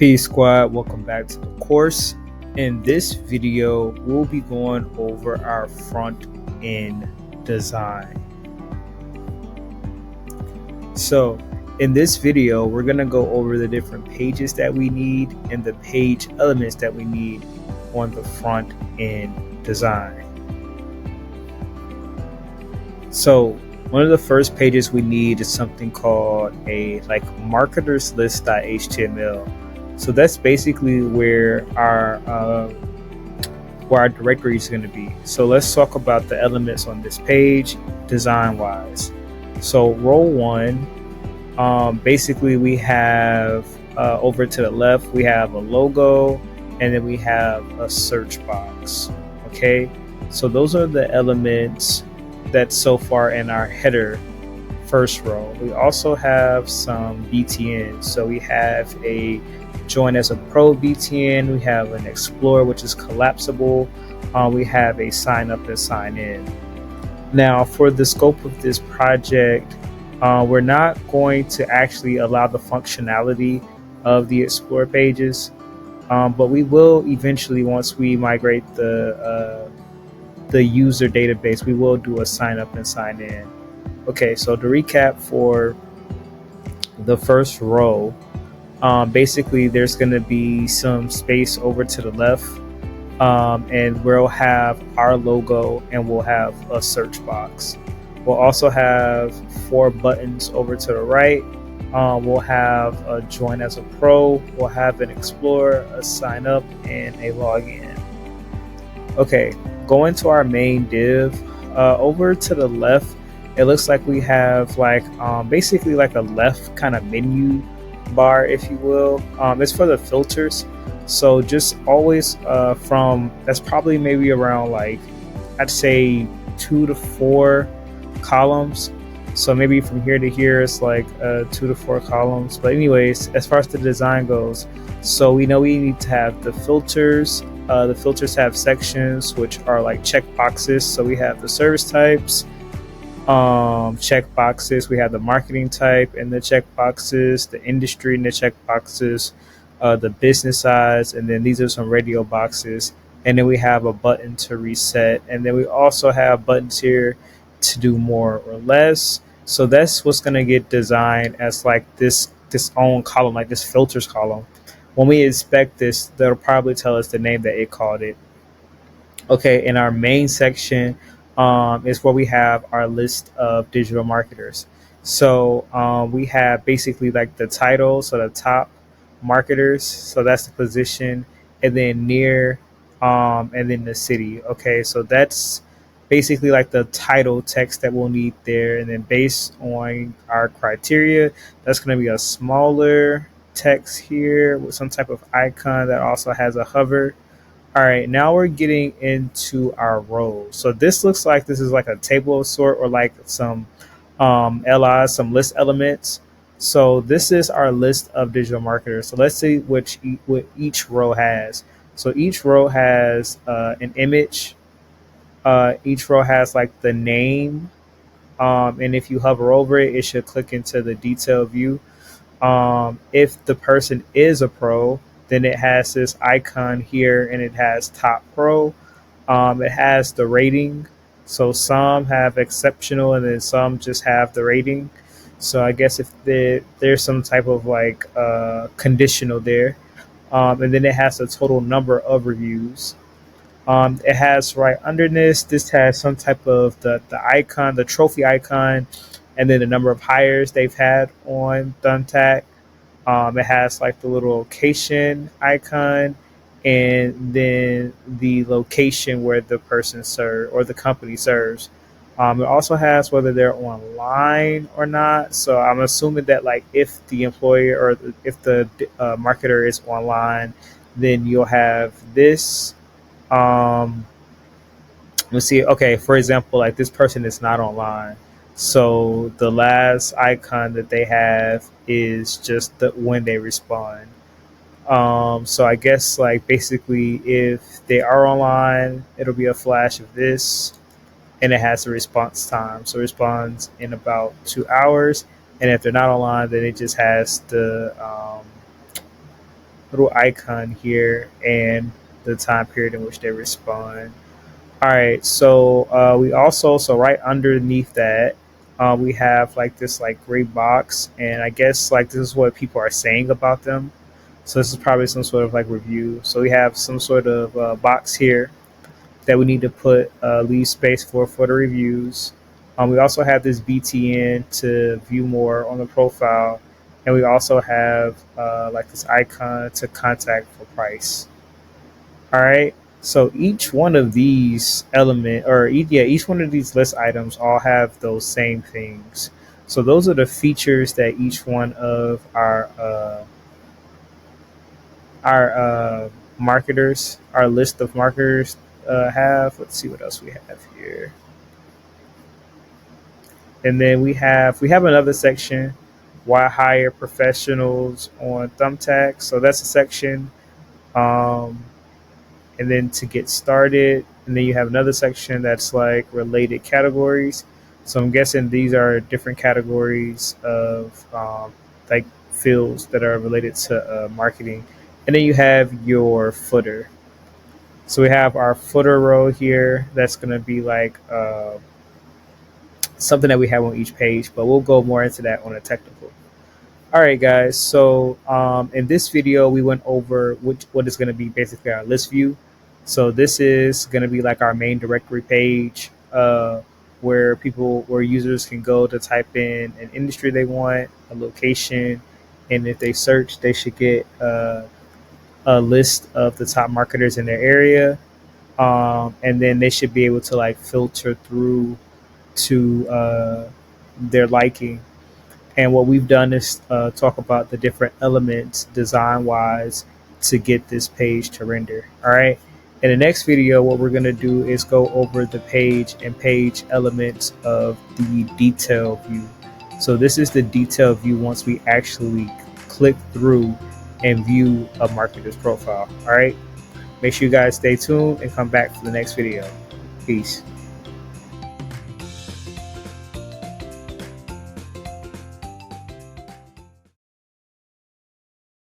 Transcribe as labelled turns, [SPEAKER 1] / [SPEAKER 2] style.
[SPEAKER 1] Peace squad, welcome back to the course. In this video, we'll be going over our front end design. So in this video, we're going to go over the different pages that we need and the page elements that we need on the front end design. So one of the first pages we need is something called a marketerslist.html. So that's basically where our directory is going to be. So let's talk about the elements on this page design wise. So row one, basically we have over to the left we have a logo, and then we have a search box. Okay, so those are the elements that's so far in our header first row. We also have some BTN. So we have a join as a pro BTN, we have an explore which is collapsible, we have a sign up and sign in. Now for the scope of this project, we're not going to actually allow the functionality of the explore pages, but we will eventually, once we migrate the user database, we will do a sign up and sign in. Okay, so to recap for the first row, basically there's going to be some space over to the left, and we'll have our logo and we'll have a search box. We'll also have 4 buttons over to the right. We'll have a join as a pro, we'll have an explore, a sign up, and a login. Okay, going to our main div, over to the left, it looks like we have basically like a left kind of menu bar, if you will. It's for the filters. So just always that's probably maybe around I'd say 2 to 4 columns. So maybe from here to here it's 2 to 4 columns. But anyways, as far as the design goes, so we know we need to have the filters. The filters have sections which are like check boxes. So we have the service types, check boxes, we have the marketing type and the check boxes, the industry and the check boxes, the business size, and then these are some radio boxes, and then we have a button to reset, and then we also have buttons here to do more or less. So that's what's going to get designed as this own column, like this filters column. When we inspect this, that'll probably tell us the name that it called it. Okay, in our main section is where we have our list of digital marketers. So we have basically like the title, so the top marketers, so that's the position, and then near, and then the city. Okay, so that's basically like the title text that we'll need there, and then based on our criteria, that's going to be a smaller text here with some type of icon that also has a hover. All right, now we're getting into our rows. So this looks like this is like a table of sort, or like some LIs, some list elements. So this is our list of digital marketers. So let's see what each row has. So each row has an image. Each row has like the name, and if you hover over it, it should click into the detail view. If the person is a pro, then it has this icon here, and it has top pro. It has the rating. So some have exceptional, and then some just have the rating. So I guess if there's some type of conditional there. And then it has the total number of reviews. It has right under this has some type of the icon, the trophy icon, and then the number of hires they've had on Thumbtack. It has like the little location icon, and then the location where the person serves or the company serves. It also has whether they're online or not. So I'm assuming that if the employer or if the marketer is online, then you'll have this. Let's see. Okay, for example, this person is not online. So the last icon that they have is just when they respond. So I guess basically if they are online, it'll be a flash of this, and it has a response time. So it responds in about 2 hours. And if they're not online, then it just has little icon here and the time period in which they respond. All right, so we also, so right underneath that, we have like this like gray box, and I guess like this is what people are saying about them. So this is probably some sort of like review. So we have some sort of box here that we need to put leave space for the reviews. We also have this BTN to view more on the profile, and we also have like this icon to contact for price. All right. So each one of these each one of these list items all have those same things. So those are the features that each one of our marketers, our list of marketers have. Let's see what else we have here. And then we have another section, why hire professionals on Thumbtack. So that's a section. Um, and then to get started, and then you have another section that's like related categories. So I'm guessing these are different categories of like fields that are related to marketing. And then you have your footer. So we have our footer row here. That's going to be like something that we have on each page, but we'll go more into that on a technical. All right, guys. So in this video, we went over what is going to be basically our list view. So this is going to be like our main directory page where users can go to type in an industry they want, a location, and if they search, they should get a list of the top marketers in their area, and then they should be able to like filter through to their liking. And what we've done is talk about the different elements design wise to get this page to render. All right. In the next video, what we're going to do is go over the page and page elements of the detail view. So this is the detail view once we actually click through and view a marketer's profile. All right. Make sure you guys stay tuned and come back for the next video. Peace.